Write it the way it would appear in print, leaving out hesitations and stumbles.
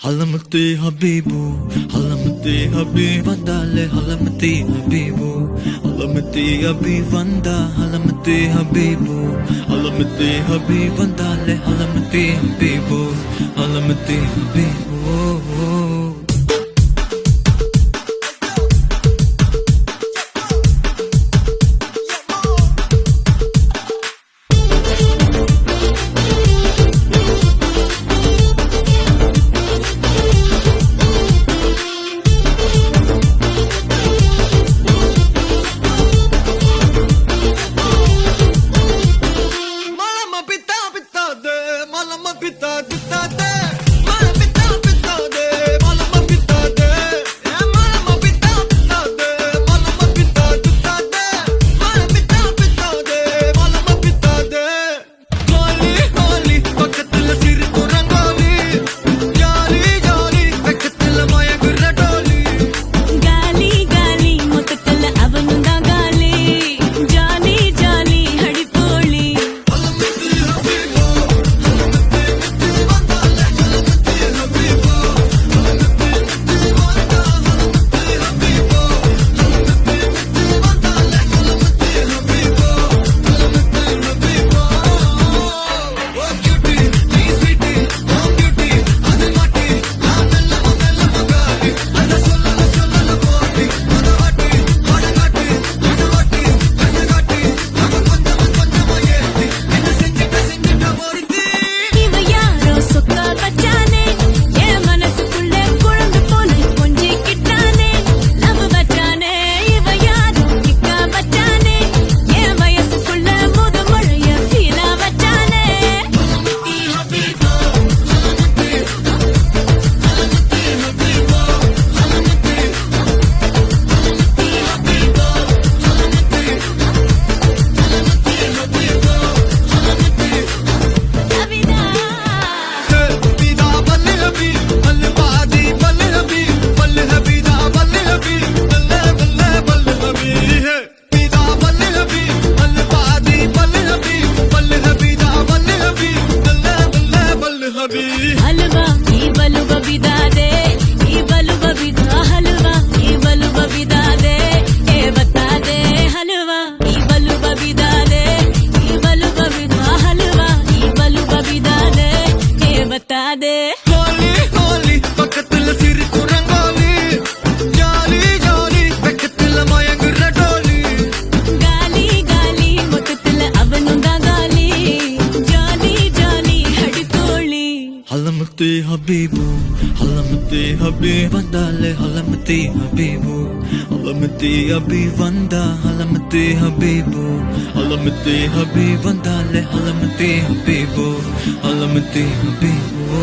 Halamati Habibu, Halamati Habib Vandale, Halamati Habibu, Halamati Habib Vanda, Halamati Habibu, Halamati Habib Vandale, Halamati Habibu, Halamati Habibu. हलवा ई बलुवा बिदा दे ई बलुवा बिदा हलवा ई बलुवा बिदा दे ए बता दे हलवा ई बलुवा बिदा दे ई बलुवा बिदा हलवा ई बलुवा बिदा दे ए बता दे होली होली பக்கத்துல சிரிக்கும் ரங்கோலி ஜாலி ஜாலி பக்கத்துல மயங்குற டோலி गाली गाली மொத்தத்துல அவனும் தான் गाली ஜாலி ஜாலி ஹடி தோழி Halamati Habibu, Halamati Habib Vandale, Halamati Habibu, Halamati Habib Vanda, Halamati Habibu, Halamati Habib Vandale, Halamati Habibu, Halamati Habibu.